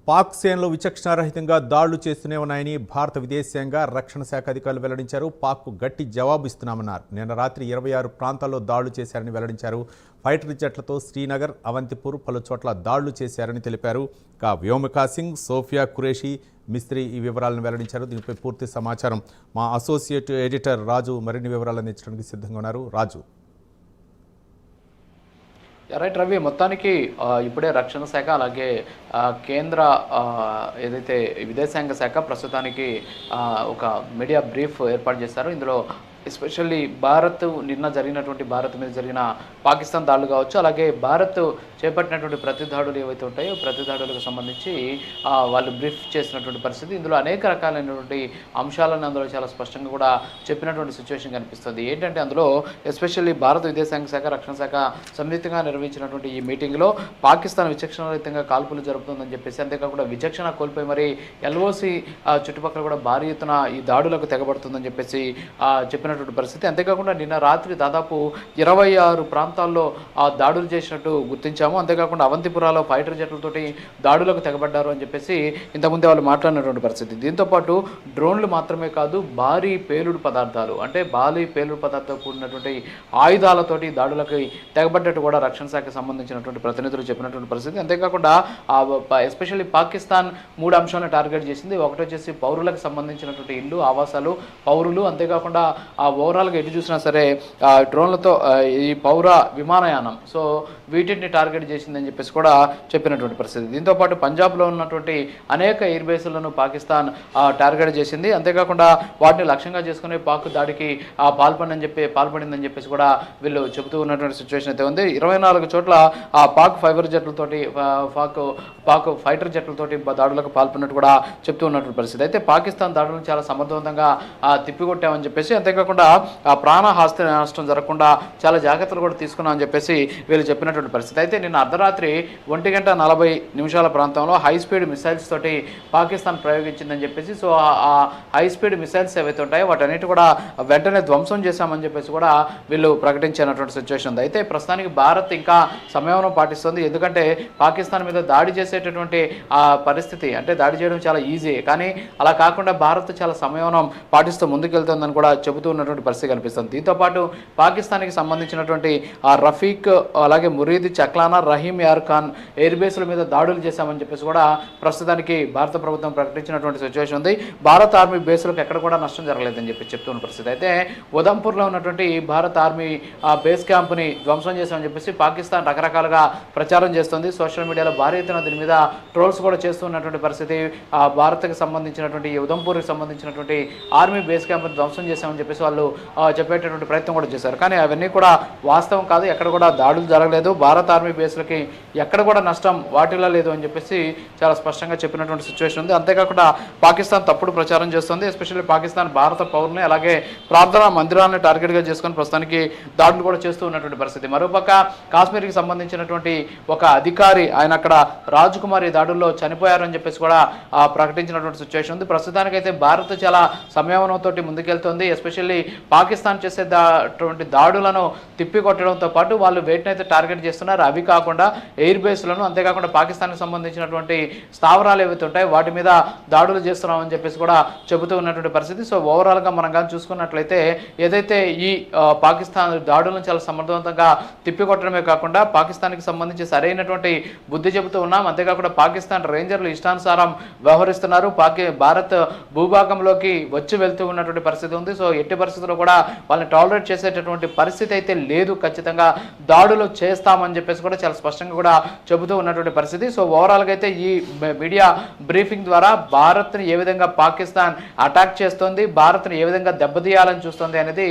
పాక్ సేనలు విచక్షణారహితంగా దాడులు చేస్తూనే ఉన్నాయని భారత విదేశాంగ రక్షణ శాఖ అధికారులు వెల్లడించారు. పాక్కు గట్టి జవాబు ఇస్తున్నామన్నారు. నిన్న రాత్రి 26 ప్రాంతాల్లో దాడులు చేశారని వెల్లడించారు. ఫైటర్ జెట్లతో శ్రీనగర్, అవంతిపూర్ పలు చోట్ల దాడులు చేశారని తెలిపారు. వ్యోమికా సింగ్, సోఫియా ఖురేషీ మిస్త్రీ ఈ వివరాలను వెల్లడించారు. దీనిపై పూర్తి సమాచారం మా అసోసియేట్ ఎడిటర్ రాజు మరిన్ని వివరాలు అందించడానికి సిద్ధంగా ఉన్నారు. రాజు. రైట్ రవి, మొత్తానికి ఇప్పుడే రక్షణ శాఖ అలాగే కేంద్ర ఏదైతే విదేశాంగ శాఖ ప్రస్తుతానికి ఒక మీడియా బ్రీఫ్ ఏర్పాటు చేశారు. ఇందులో ఎస్పెషల్లీ నిన్న జరిగినటువంటి భారత్ మీద జరిగిన పాకిస్తాన్ దాడులు కావచ్చు, అలాగే భారత్ చేపట్టినటువంటి ప్రతి దాడులు ఏవైతే ఉంటాయో ప్రతి దాడులకు సంబంధించి వాళ్ళు బ్రీఫ్ చేసినటువంటి పరిస్థితి. ఇందులో అనేక రకాలైనటువంటి అంశాలను అందులో చాలా స్పష్టంగా కూడా చెప్పినటువంటి సిచ్యువేషన్ కనిపిస్తుంది. ఏంటంటే అందులో ఎస్పెషల్లీ భారత విదేశాంగ శాఖ, రక్షణ శాఖ సంయుక్తంగా నిర్వహించినటువంటి ఈ మీటింగ్లో పాకిస్తాన్ విచక్షణారహితంగా కాల్పులు జరుపుతుందని చెప్పేసి, అంతేకాకుండా విచక్షణ కోల్పోయి మరి ఎల్ఓసి చుట్టుపక్కల కూడా భారీ ఎత్తున ఈ దాడులకు తెగబడుతుందని చెప్పేసి చెప్పినటువంటి పరిస్థితి. అంతేకాకుండా నిన్న రాత్రి దాదాపు 26 ప్రాంతాల్లో దాడులు చేసినట్టు గుర్తించాము. అంతేకాకుండా అవంతిపురాలో ఫైటర్ జెట్లతోటి దాడులకు తెగబడ్డారు అని చెప్పేసి ఇంతకుముందే వాళ్ళు మాట్లాడినటువంటి పరిస్థితి. దీంతోపాటు డ్రోన్లు మాత్రమే కాదు, భారీ పేలుడు పదార్థాలు కూడినటువంటి ఆయుధాలతోటి దాడులకు తెగబడ్డట్టు కూడా రక్షణ శాఖకు సంబంధించినటువంటి ప్రతినిధులు చెప్పినటువంటి పరిస్థితి. అంతేకాకుండా ఎస్పెషల్లీ పాకిస్తాన్ 3 అంశాలను టార్గెట్ చేసింది. ఒకటి వచ్చేసి పౌరులకు సంబంధించినటువంటి ఇల్లు, ఆవాసాలు, పౌరులు, అంతేకాకుండా ఓవరాల్గా ఎటు చూసినా సరే డ్రోన్లతో ఈ పౌర విమానయానం, సో వీటిని టార్గెట్ చేసిందని చెప్పేసి కూడా చెప్పినటువంటి పరిస్థితి. దీంతోపాటు పంజాబ్లో ఉన్నటువంటి అనేక ఎయిర్ బేసులను పాకిస్తాన్ టార్గెట్ చేసింది. అంతేకాకుండా వాటిని లక్ష్యంగా చేసుకుని పాక్ దాడికి పాల్పడిందని చెప్పేసి కూడా వీళ్ళు చెబుతూ ఉన్నటువంటి సిచ్యువేషన్ అయితే ఉంది. 24 చోట్ల పాక్ ఫైటర్ జెట్లతోటి దాడులకు పాల్పడినట్టు కూడా చెప్తూ ఉన్నటువంటి పరిస్థితి. అయితే పాకిస్తాన్ దాడులను చాలా సమర్థవంతంగా తిప్పికొట్టామని చెప్పేసి, అంతేకాకుండా ప్రాణహాస్తి నష్టం జరగకుండా చాలా జాగ్రత్తలు కూడా తీసుకున్నామని చెప్పేసి వీళ్ళు చెప్పినటువంటి పరిస్థితి. అయితే నిన్న అర్ధరాత్రి 1:40 ప్రాంతంలో హై స్పీడ్ మిసైల్స్ తోటి పాకిస్తాన్ ప్రయోగించిందని చెప్పేసి, సో ఆ హై స్పీడ్ మిసైల్స్ ఏవైతే ఉంటాయో వాటన్నిటి కూడా వెంటనే ధ్వంసం చేశామని చెప్పేసి కూడా వీళ్ళు ప్రకటించినటువంటి సిచ్యువేషన్ ఉంది. అయితే ప్రస్తుతానికి భారత్ ఇంకా సంయమనం పాటిస్తుంది. ఎందుకంటే పాకిస్తాన్ మీద దాడి చేసేటటువంటి పరిస్థితి, అంటే దాడి చేయడం చాలా ఈజీ, కానీ అలా కాకుండా భారత్ చాలా సంయమనం పాటిస్తూ ముందుకెళ్తుందని కూడా చెబుతూ ఉన్నటువంటి పరిస్థితి కనిపిస్తుంది. దీంతోపాటు పాకిస్తాన్కి సంబంధించినటువంటి రఫీక్, అలాగే మురీద్, చక్లానా, రహీం యార్ ఖాన్ ఎయిర్ బేస్ల మీద దాడులు చేశామని చెప్పేసి కూడా ప్రస్తుతానికి భారత ప్రభుత్వం ప్రకటించినటువంటి సిచ్యువేషన్ ఉంది. భారత ఆర్మీ బేస్లకు ఎక్కడ కూడా నష్టం జరగలేదని చెప్పి చెప్తున్న పరిస్థితి. అయితే ఉదంపూర్లో ఉన్నటువంటి భారత ఆర్మీ బేస్ క్యాంప్ని ధ్వంసం చేశామని చెప్పేసి పాకిస్తాన్ రకరకాలుగా ప్రచారం చేస్తుంది. సోషల్ మీడియాలో భారీ ఎత్తున దీని మీద ట్రోల్స్ కూడా చేస్తున్నటువంటి పరిస్థితి. భారత్కి సంబంధించినటువంటి ఉదంపూర్కి సంబంధించినటువంటి ఆర్మీ బేస్ క్యాంప్ని ధ్వంసం చేశామని చెప్పేసి వాళ్ళు చెప్పేటటువంటి ప్రయత్నం కూడా చేశారు. కానీ అవన్నీ కూడా వాస్తవం కాదు. ఎక్కడ కూడా దాడులు జరగలేదు. భారత ఆర్మీ బేస్లకి ఎక్కడ కూడా నష్టం వాటిల్లో లేదు అని చెప్పేసి చాలా స్పష్టంగా చెప్పినటువంటి సిచ్యువేషన్ ఉంది. అంతేకాకుండా పాకిస్తాన్ తప్పుడు ప్రచారం చేస్తుంది. ఎస్పెషల్లీ పాకిస్తాన్ భారత పౌరుల్ని అలాగే ప్రార్థనా మందిరాలను టార్గెట్గా చేసుకొని ప్రస్తుతానికి దాడులు కూడా చేస్తూ ఉన్నటువంటి పరిస్థితి. మరోపక్క కాశ్మీర్కి సంబంధించినటువంటి ఒక అధికారి, ఆయన అక్కడ రాజ్ కుమార్ ఈ దాడుల్లో చనిపోయారని చెప్పేసి కూడా ప్రకటించినటువంటి సిచ్యువేషన్ ఉంది. ప్రస్తుతానికైతే భారత్ చాలా సంయమనంతో ముందుకెళ్తుంది. ఎస్పెషల్లీ పాకిస్తాన్ చేసేటువంటి దాడులను తిప్పికొట్టడంతో పాటు వాళ్ళు వేటినైతే టార్గెట్ చేస్తున్నారు అవి కాకుండా ఎయిర్ బేస్లను, అంతేకాకుండా పాకిస్తాన్కి సంబంధించినటువంటి స్థావరాలు ఏవైతే ఉంటాయో వాటి మీద దాడులు చేస్తున్నామని చెప్పేసి కూడా చెబుతూ ఉన్నటువంటి పరిస్థితి. సో ఓవరాల్గా మనం కానీ చూసుకున్నట్లయితే ఏదైతే ఈ పాకిస్తాన్ దాడులను చాలా సమర్థవంతంగా తిప్పికొట్టడమే కాకుండా పాకిస్తాన్కి సంబంధించి సరైనటువంటి బుద్ధి చెబుతూ ఉన్నాం. అంతేకాకుండా పాకిస్తాన్ రేంజర్లు ఇష్టానుసారం వ్యవహరిస్తున్నారు. భారత్ భూభాగంలోకి వచ్చి వెళ్తూ ఉన్నటువంటి పరిస్థితి ఉంది. సో ఎట్టి పరిస్థితుల్లో కూడా వాళ్ళని టాలరేట్ చేసేటటువంటి పరిస్థితి అయితే లేదు. ఖచ్చితంగా దాడులు చేస్తామని చెప్పేసి కూడా చాలా స్పష్టంగా కూడా చెబుతూ ఉన్నటువంటి పరిస్థితి. సో ఓవరాల్గా అయితే ఈ మీడియా బ్రీఫింగ్ ద్వారా భారత్ని ఏ విధంగా పాకిస్తాన్ అటాక్ చేస్తుంది, భారత్ని ఏ విధంగా దెబ్బతీయాలని చూస్తుంది అనేది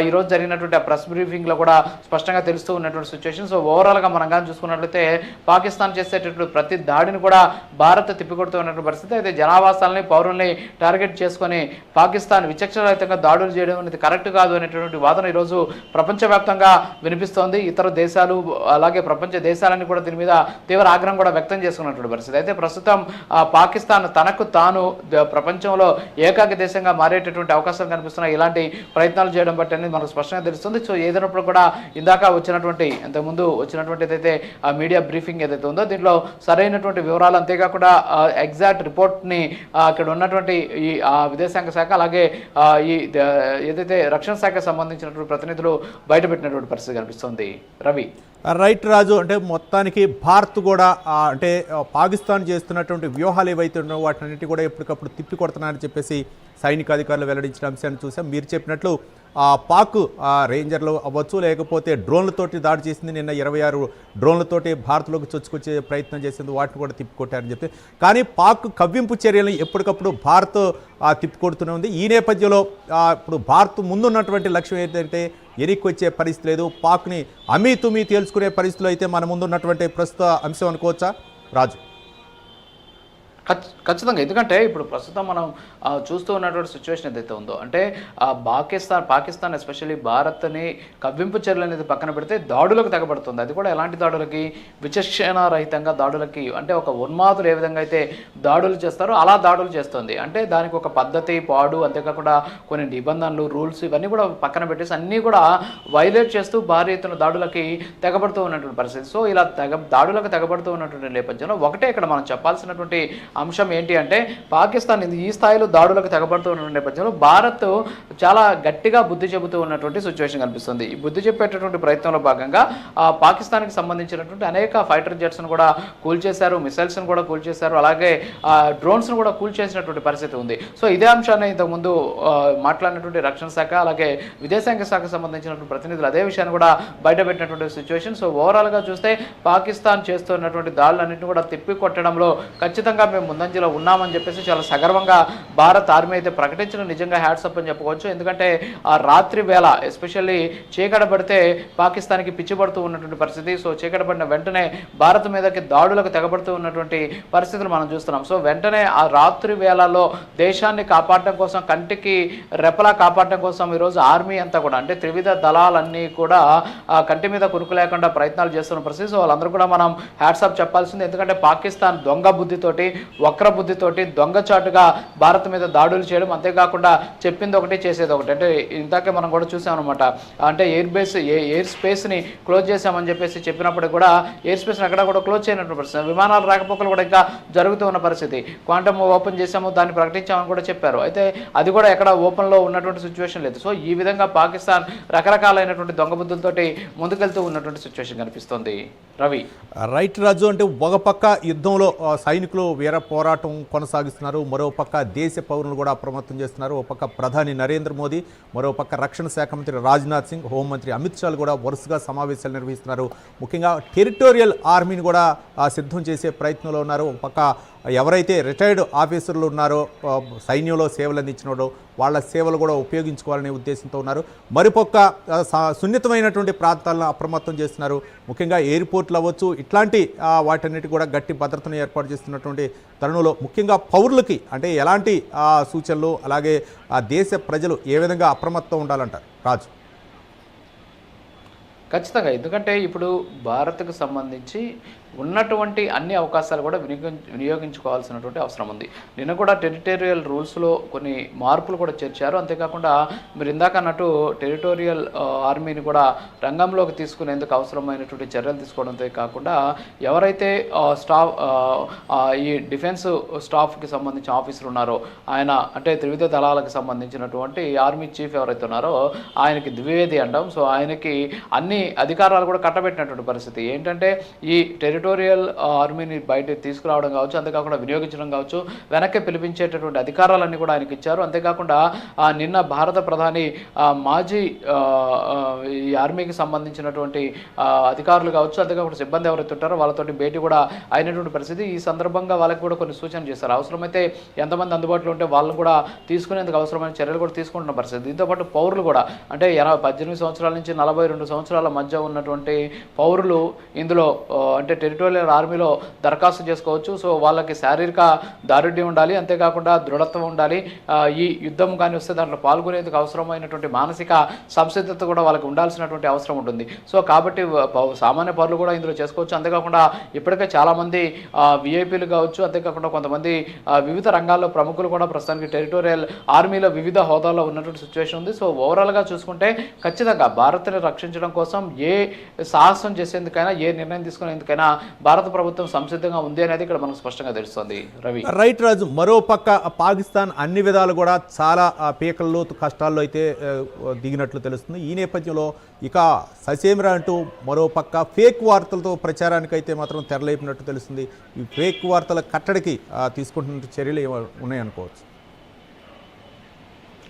ఈరోజు జరిగినటువంటి ప్రెస్ బ్రీఫింగ్లో కూడా స్పష్టంగా తెలుస్తూ ఉన్నటువంటి సిచ్యువేషన్. సో ఓవరాల్గా మనం కానీ చూసుకున్నట్లయితే పాకిస్తాన్ చేసేటటువంటి ప్రతి దాడిని కూడా భారత్ తిప్పికొడుతూ ఉన్నటువంటి పరిస్థితి. అయితే జనావాసాలని, పౌరుల్ని టార్గెట్ చేసుకొని పాకిస్తాన్ విచక్షణరహితంగా దాడులు చేయడం చేయడం అనేది కరెక్ట్ కాదు అనేటువంటి వాదన ఈరోజు ప్రపంచవ్యాప్తంగా వినిపిస్తోంది. ఇతర దేశాలు అలాగే ప్రపంచ దేశాలన్నీ కూడా దీని మీద తీవ్ర ఆగ్రహం కూడా వ్యక్తం చేసుకున్నటువంటి పరిస్థితి. అయితే ప్రస్తుతం పాకిస్తాన్ తనకు తాను ప్రపంచంలో ఏకాకి దేశంగా మారేటటువంటి అవకాశం కనిపిస్తున్నాయి ఇలాంటి ప్రయత్నాలు చేయడం బట్టి అనేది మనకు స్పష్టంగా తెలుస్తుంది. సో ఏదైనప్పుడు కూడా ఇందాక వచ్చినటువంటి ఇంతకుముందు వచ్చినటువంటి ఏదైతే ఆ మీడియా బ్రీఫింగ్ ఏదైతే ఉందో దీంట్లో సరైనటువంటి వివరాలు అంతేకాకుండా ఎగ్జాక్ట్ రిపోర్ట్ని అక్కడ ఉన్నటువంటి ఈ విదేశాంగ శాఖ అలాగే ఈ ఏదైతే రక్షణ శాఖకు సంబంధించినటువంటి ప్రతినిధులు బయటపెట్టినటువంటి పరిస్థితి కనిపిస్తుంది. రవి రైట్ రాజు, అంటే మొత్తానికి భారత్ కూడా అంటే పాకిస్తాన్ చేస్తున్నటువంటి వ్యూహాలు ఏవైతే ఉన్నాయో వాటిన్నిటి కూడా ఎప్పటికప్పుడు తిప్పి కొడుతున్నారని చెప్పేసి సైనిక అధికారులు వెల్లడించిన అంశాన్ని చూసాం. మీరు చెప్పినట్లు పాక్ రేంజర్లు అవ్వచ్చు, లేకపోతే డ్రోన్లతోటి దాడి చేసింది. నిన్న 26 డ్రోన్లతోటి భారత్లోకి చొచ్చుకొచ్చే ప్రయత్నం చేసింది, వాటిని కూడా తిప్పికొట్టారని చెప్పి. కానీ పాక్ కవ్వింపు చర్యలను ఎప్పటికప్పుడు భారత్ తిప్పికొడుతూనే ఉంది. ఈ నేపథ్యంలో ఇప్పుడు భారత్ ముందున్నటువంటి లక్ష్యం ఏంటంటే ఎనికి వచ్చే పరిస్థితి లేదు, పాక్ని అమీ తేల్చుకునే పరిస్థితులు అయితే మన ముందున్నటువంటి ప్రస్తుత అంశం అనుకోవచ్చా రాజు? ఖచ్చితంగా, ఎందుకంటే ఇప్పుడు ప్రస్తుతం మనం చూస్తూ ఉన్నటువంటి సిచ్యువేషన్ ఏదైతే ఉందో అంటే పాకిస్తాన్ ఎస్పెషల్లీ భారత్ని కవ్వింపు చర్యలు అనేది పక్కన పెడితే దాడులకు తెగబడుతుంది. అది కూడా ఎలాంటి దాడులకి, విచక్షణారహితంగా దాడులకి, అంటే ఒక ఉన్మాదులు ఏ విధంగా అయితే దాడులు చేస్తారో అలా దాడులు చేస్తుంది. అంటే దానికి ఒక పద్ధతి పాడు, అంతేకాకుండా కొన్ని నిబంధనలు, రూల్స్ ఇవన్నీ కూడా పక్కన పెట్టేసి అన్నీ కూడా వైలేట్ చేస్తూ భారీ ఎత్తున దాడులకి తెగబడుతూ ఉన్నటువంటి పరిస్థితి. సో ఇలా దాడులకు తెగబడుతూ ఉన్నటువంటి నేపథ్యంలో ఒకటే ఇక్కడ మనం చెప్పాల్సినటువంటి అంశం ఏంటి అంటే పాకిస్తాన్ ఈ స్థాయిలో దాడులకు తెగబడుతూ ఉన్న నేపథ్యంలో భారత్ చాలా గట్టిగా బుద్ధి చెబుతూ ఉన్నటువంటి సిచ్యువేషన్ కనిపిస్తుంది. ఈ బుద్ధి చెప్పేటటువంటి ప్రయత్నంలో భాగంగా పాకిస్తాన్కి సంబంధించినటువంటి అనేక ఫైటర్ జెట్స్ను కూడా కూల్చేశారు, మిసైల్స్ను కూడా కూల్చేశారు, అలాగే డ్రోన్స్ను కూడా కూల్చేసినటువంటి పరిస్థితి ఉంది. సో ఇదే అంశాన్ని ఇంతకుముందు మాట్లాడినటువంటి రక్షణ శాఖ అలాగే విదేశాంగ శాఖకు సంబంధించినటువంటి ప్రతినిధులు అదే విషయాన్ని కూడా బయటపెట్టినటువంటి సిచ్యువేషన్. సో ఓవరాల్గా చూస్తే పాకిస్తాన్ చేస్తున్నటువంటి దాడులన్నింటినీ కూడా తిప్పి కొట్టడంలో ఖచ్చితంగా మేము ముందంజలో ఉన్నామని చెప్పేసి చాలా సగర్వంగా భారత్ ఆర్మీ అయితే ప్రకటించడం నిజంగా హ్యాట్సప్ అని చెప్పుకోవచ్చు. ఎందుకంటే ఆ రాత్రి వేళ ఎస్పెషల్లీ చీకటపడితే పాకిస్తాన్కి పిచ్చిపడుతూ ఉన్నటువంటి పరిస్థితి. సో చీకటపడిన వెంటనే భారత్ మీదకి దాడులకు తెగబడుతూ ఉన్నటువంటి పరిస్థితులు మనం చూస్తున్నాం. సో వెంటనే ఆ రాత్రి వేళలో దేశాన్ని కాపాడడం కోసం, కంటికి రెపలా కాపాడడం కోసం ఈరోజు ఆర్మీ అంతా కూడా అంటే త్రివిధ దళాలన్నీ కూడా కంటి మీద కురుకు లేకుండా ప్రయత్నాలు చేస్తున్న పరిస్థితి. సో వాళ్ళందరూ కూడా మనం హ్యాట్సప్ చెప్పాల్సింది. ఎందుకంటే పాకిస్తాన్ దొంగ బుద్ధితోటి, వక్ర బుద్ధితోటి, దొంగచాటుగా భారత్ మీద దాడులు చేయడం, అంతేకాకుండా చెప్పింది ఒకటి చేసేది ఒకటి. అంటే ఇందాకే మనం కూడా చూసాం అనమాట. అంటే ఎయిర్ స్పేస్ని క్లోజ్ చేశామని చెప్పేసి చెప్పినప్పటికీ కూడా ఎయిర్ స్పేస్ని ఎక్కడ కూడా క్లోజ్ చేయనటువంటి పరిస్థితి, విమానాల రాకపోకలు కూడా ఇంకా జరుగుతూ ఉన్న పరిస్థితి. క్వాంటమ్ ఓపెన్ చేశాము, దాన్ని ప్రకటించామని కూడా చెప్పారు. అయితే అది కూడా ఎక్కడ ఓపెన్లో ఉన్నటువంటి సిచ్యువేషన్ లేదు. సో ఈ విధంగా పాకిస్తాన్ రకరకాలైనటువంటి దొంగ బుద్ధులతోటి ముందుకెళ్తూ ఉన్నటువంటి సిచ్యువేషన్ కనిపిస్తుంది. రవి రైట్ రాజు, అంటే ఒక పక్క యుద్ధంలో సైనికులు వీర పోరాటం కొనసాగిస్తున్నారు, మరో పక్క దేశ పౌరులు కూడా అప్రమత్తం చేస్తున్నారు. ఒక పక్క ప్రధాని నరేంద్ర మోదీ, మరో పక్క రక్షణ శాఖ మంత్రి రాజ్నాథ్ సింగ్, హోంమంత్రి అమిత్ షాలు కూడా వరుసగా సమావేశాలు నిర్వహిస్తున్నారు. ముఖ్యంగా టెరిటోరియల్ ఆర్మీని కూడా సిద్ధం చేసే ప్రయత్నంలో ఉన్నారు. ఒక పక్క ఎవరైతే రిటైర్డ్ ఆఫీసర్లు ఉన్నారో, సైన్యంలో సేవలు అందించినారో వాళ్ళ సేవలు కూడా ఉపయోగించుకోవాలనే ఉద్దేశంతో ఉన్నారు. మరిపొక్క సున్నితమైనటువంటి ప్రాంతాలను అప్రమత్తం చేస్తున్నారు. ముఖ్యంగా ఎయిర్పోర్ట్లు అవ్వచ్చు, ఇట్లాంటి వాటన్నిటి కూడా గట్టి భద్రతను ఏర్పాటు చేస్తున్నటువంటి తరుణంలో ముఖ్యంగా పౌరులకి అంటే ఎలాంటి సూచనలు, అలాగే దేశ ప్రజలు ఏ విధంగా అప్రమత్తం ఉండాలంటారు రాజు? ఖచ్చితంగా, ఎందుకంటే ఇప్పుడు భారత్కు సంబంధించి ఉన్నటువంటి అన్ని అవకాశాలు కూడా వినియోగించుకోవాల్సినటువంటి అవసరం ఉంది. నిన్న కూడా టెరిటోరియల్ రూల్స్లో కొన్ని మార్పులు కూడా చేర్చారు. అంతేకాకుండా మీరు ఇందాక అన్నట్టు టెరిటోరియల్ ఆర్మీని కూడా రంగంలోకి తీసుకునేందుకు అవసరమైనటువంటి చర్యలు తీసుకోవడంతో కాకుండా ఎవరైతే ఈ డిఫెన్స్ స్టాఫ్కి సంబంధించిన ఆఫీసర్లు ఉన్నారో ఆయన అంటే త్రివిధ దళాలకు సంబంధించినటువంటి ఆర్మీ చీఫ్ ఎవరైతే ఉన్నారో ఆయనకి ద్వివేది అంటాం. సో ఆయనకి అన్ని అధికారాలు కూడా కట్టబెట్టినటువంటి పరిస్థితి. ఏంటంటే ఈ టెరిటోరియల్ ఆర్మీని బయట తీసుకురావడం కావచ్చు, అంతేకాకుండా వినియోగించడం కావచ్చు, వెనక్కి పిలిపించేటటువంటి అధికారాలన్నీ కూడా ఆయనకి ఇచ్చారు. అంతేకాకుండా నిన్న భారత ప్రధాని మాజీ ఈ ఆర్మీకి సంబంధించినటువంటి అధికారులు కావచ్చు, అంతేకాకుండా సిబ్బంది ఎవరైతే ఉంటారో వాళ్ళతోటి భేటీ కూడా అయినటువంటి పరిస్థితి. ఈ సందర్భంగా వాళ్ళకి కూడా కొన్ని సూచనలు చేశారు. అవసరమైతే ఎంతమంది అందుబాటులో ఉంటే వాళ్ళని కూడా తీసుకునేందుకు అవసరమైన చర్యలు కూడా తీసుకుంటున్న పరిస్థితి. దీంతోపాటు పౌరులు కూడా అంటే 18 సంవత్సరాల నుంచి 42 సంవత్సరాల మధ్య ఉన్నటువంటి పౌరులు ఇందులో అంటే టెరిటోరియల్ ఆర్మీలో దరఖాస్తు చేసుకోవచ్చు. సో వాళ్ళకి శారీరక దారుఢ్యం ఉండాలి, అంతేకాకుండా దృఢత్వం ఉండాలి. ఈ యుద్ధం కానీ వస్తే దాంట్లో పాల్గొనేందుకు అవసరమైనటువంటి మానసిక సంసిద్ధత కూడా వాళ్ళకి ఉండాల్సినటువంటి అవసరం ఉంటుంది. సో కాబట్టి సామాన్య పౌరులు కూడా ఇందులో చేసుకోవచ్చు. అంతేకాకుండా ఇప్పటికే చాలామంది విఐపీలు కావచ్చు, అంతేకాకుండా కొంతమంది వివిధ రంగాల్లో ప్రముఖులు కూడా ప్రస్తుతానికి టెరిటోరియల్ ఆర్మీలో వివిధ హోదాల్లో ఉన్నటువంటి సిచ్యువేషన్ ఉంది. సో ఓవరాల్గా చూసుకుంటే ఖచ్చితంగా భారత్ని రక్షించడం కోసం ఏ సాహసం చేసేందుకైనా, ఏ నిర్ణయం తీసుకునేందుకైనా భారత ప్రభుత్వం సంసిద్ధంగా ఉంది అనేది ఇక్కడ మనకు స్పష్టంగా తెలుస్తుంది. రవి, రైట్ రాజు. మరో పక్క పాకిస్తాన్ అన్ని విధాలు కూడా చాలా పీకల్లో కష్టాల్లో అయితే దిగినట్లు తెలుస్తుంది. ఈ నేపథ్యంలో ఇక ససేమిరా అంటూ మరో పక్క ఫేక్ వార్తలతో ప్రచారానికి అయితే మాత్రం తెరలేపినట్టు తెలుస్తుంది. ఈ ఫేక్ వార్తల కట్టడికి తీసుకుంటున్న చర్యలు ఉన్నాయనుకోవచ్చు.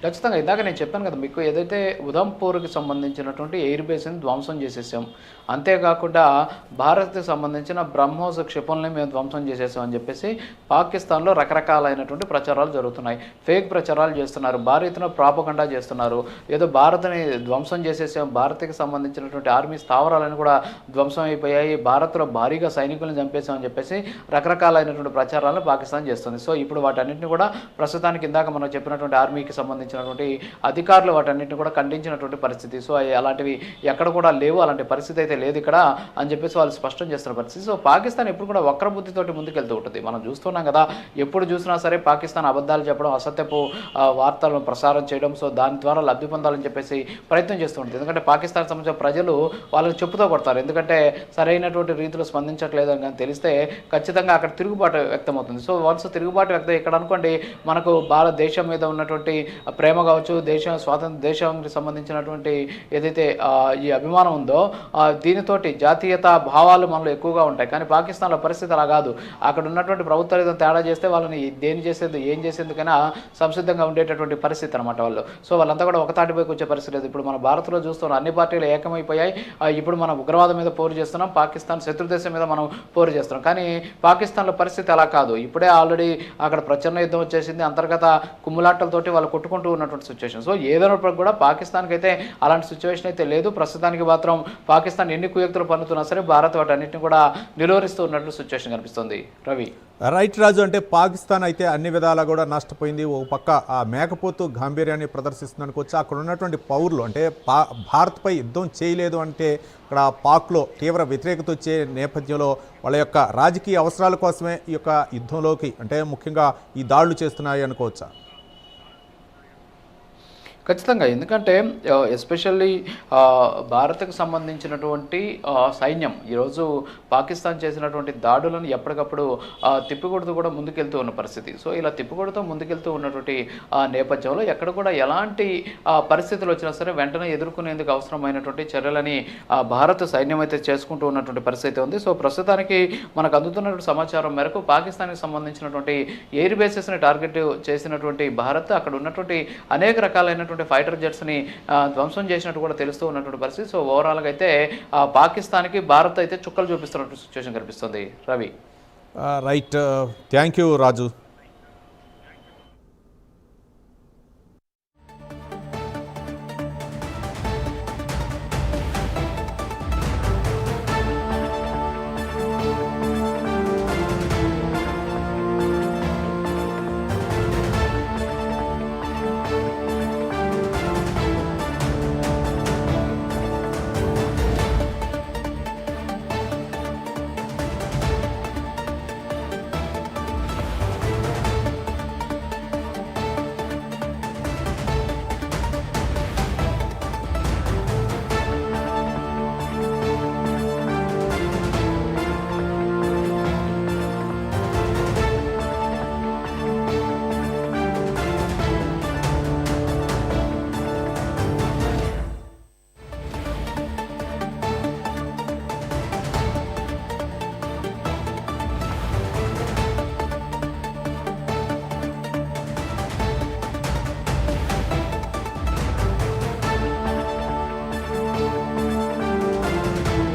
ఖచ్చితంగా ఇందాక నేను చెప్పాను కదా మీకు, ఏదైతే ఉధంపూర్కి సంబంధించినటువంటి ఎయిర్ బేస్ని ధ్వంసం చేసేసాం, అంతేకాకుండా భారత్కి సంబంధించిన బ్రహ్మోస్ క్షిపణుల్ని మేము ధ్వంసం చేసేసాం అని చెప్పేసి పాకిస్తాన్లో రకరకాలైనటువంటి ప్రచారాలు జరుగుతున్నాయి. ఫేక్ ప్రచారాలు చేస్తున్నారు, భారీ ఎత్తున ప్రాపగండా చేస్తున్నారు. ఏదో భారత్ని ధ్వంసం చేసేసాం, భారత్కి సంబంధించినటువంటి ఆర్మీ స్థావరాలను కూడా ధ్వంసం అయిపోయాయి, భారత్లో భారీగా సైనికులను చంపేసాం అని చెప్పేసి రకరకాలైనటువంటి ప్రచారాలను పాకిస్తాన్ చేస్తుంది. సో ఇప్పుడు వాటన్నింటినీ కూడా ప్రస్తుతానికి ఇందాక మనం చెప్పినటువంటి ఆర్మీకి సంబంధించినటువంటి అధికారులు వాటన్నింటిని కూడా ఖండించినటువంటి పరిస్థితి. సో అలాంటివి ఎక్కడ కూడా లేవు, అలాంటి పరిస్థితి అయితే లేదు ఇక్కడ అని చెప్పేసి వాళ్ళు స్పష్టం చేస్తున్న పరిస్థితి. సో పాకిస్తాన్ ఎప్పుడు కూడా వక్రబుద్ధితోటి ముందుకెళ్తూ ఉంటుంది. మనం చూస్తున్నాం కదా, ఎప్పుడు చూసినా సరే పాకిస్తాన్ అబద్ధాలు చెప్పడం, అసత్యపు వార్తలను ప్రసారం చేయడం, సో దాని ద్వారా లబ్ధి పొందాలని చెప్పేసి ప్రయత్నం చేస్తూ ఉంటుంది. ఎందుకంటే పాకిస్తాన్ సంబంధించిన ప్రజలు వాళ్ళకి చెప్పుతో కొడతారు, ఎందుకంటే సరైనటువంటి రీతిలో స్పందించట్లేదు అని తెలిస్తే ఖచ్చితంగా అక్కడ తిరుగుబాటు వ్యక్తమవుతుంది. సో వన్స్ తిరుగుబాటు వ్యక్తం ఇక్కడ అనుకోండి, మనకు భారతదేశం మీద ఉన్నటువంటి ప్రేమ కావచ్చు, దేశానికి సంబంధించినటువంటి ఏదైతే ఈ అభిమానం ఉందో దీనితోటి జాతీయత భావాలు మనలో ఎక్కువగా ఉంటాయి. కానీ పాకిస్తాన్లో పరిస్థితి అలా కాదు. అక్కడ ఉన్నటువంటి ప్రభుత్వాలు తేడా చేస్తే వాళ్ళని ఏం చేసేందుకైనా సంసిద్ధంగా ఉండేటటువంటి పరిస్థితి అనమాట వాళ్ళు. సో వాళ్ళంతా కూడా ఒకతాటిపైకి వచ్చే పరిస్థితి లేదు. ఇప్పుడు మన భారత్లో చూస్తున్నాం, అన్ని పార్టీలు ఏకమైపోయాయి. ఇప్పుడు మనం ఉగ్రవాదం మీద పోరు చేస్తున్నాం, పాకిస్తాన్ శత్రుదేశం మీద మనం పోరు చేస్తున్నాం. కానీ పాకిస్తాన్లో పరిస్థితి అలా కాదు. ఇప్పుడే ఆల్రెడీ అక్కడ ప్రచన్న యుద్ధం వచ్చేసింది, అంతర్గత కుమ్ములాటలతోటి వాళ్ళు కొట్టుకుంటూ ఉన్నటువంటి సిచ్యువేషన్. సో ఏదైనప్పటికీ కూడా పాకిస్తాన్కి అయితే అలాంటి సిచ్యువేషన్ అయితే లేదు. ప్రస్తుతానికి మాత్రం పాకిస్తాన్ ఎన్ని కుయుక్తులు పన్నుతున్నా సరే భారత్ వాటన్నిటిని కూడా నిలువరిస్తూ ఉన్నట్లు సిచ్యువేషన్ కనిపిస్తుంది. రవి, రైట్ రాజు. అంటే పాకిస్తాన్ అయితే అన్ని విధాలా కూడా నష్టపోయింది. ఒక పక్క ఆ మేకపోతు గాంభీర్యాన్ని ప్రదర్శిస్తుంది అనుకోవచ్చు. అక్కడ ఉన్నటువంటి పౌరులు అంటే భారత్పై యుద్ధం చేయలేదు అంటే అక్కడ పాక్లో తీవ్ర వ్యతిరేకత వచ్చే నేపథ్యంలో వాళ్ళ యొక్క రాజకీయ అవసరాల కోసమే ఈ యొక్క యుద్ధంలోకి అంటే ముఖ్యంగా ఈ దాడులు చేస్తున్నాయి అనుకోవచ్చా? ఖచ్చితంగా, ఎందుకంటే ఎస్పెషల్లీ భారత్కు సంబంధించినటువంటి సైన్యం ఈరోజు పాకిస్తాన్ చేసినటువంటి దాడులను ఎప్పటికప్పుడు తిప్పికొడుతూ కూడా ముందుకెళ్తూ ఉన్న పరిస్థితి. సో ఇలా తిప్పికొడుతూ ముందుకెళ్తూ ఉన్నటువంటి నేపథ్యంలో ఎక్కడ కూడా ఎలాంటి పరిస్థితులు వచ్చినా సరే వెంటనే ఎదుర్కొనేందుకు అవసరమైనటువంటి చర్యలని భారత సైన్యం అయితే చేసుకుంటూ ఉన్నటువంటి పరిస్థితి ఉంది. సో ప్రస్తుతానికి మనకు అందుతున్నటువంటి సమాచారం మేరకు పాకిస్తాన్కి సంబంధించినటువంటి ఎయిర్ బేసెస్ని టార్గెట్ చేసినటువంటి భారత్ అక్కడ ఉన్నటువంటి అనేక రకాలైనటువంటి ఫైటర్ జెట్స్ని ధ్వంసం చేసినట్టు కూడా తెలుస్తూ ఉన్నటువంటి పరిస్థితి. సో ఓవరాల్గా అయితే పాకిస్తాన్కి భారత్ అయితే చుక్కలు చూపిస్తున్నట్టు సిచ్యువేషన్ కనిపిస్తుంది. Ravi, right. Thank you Raju.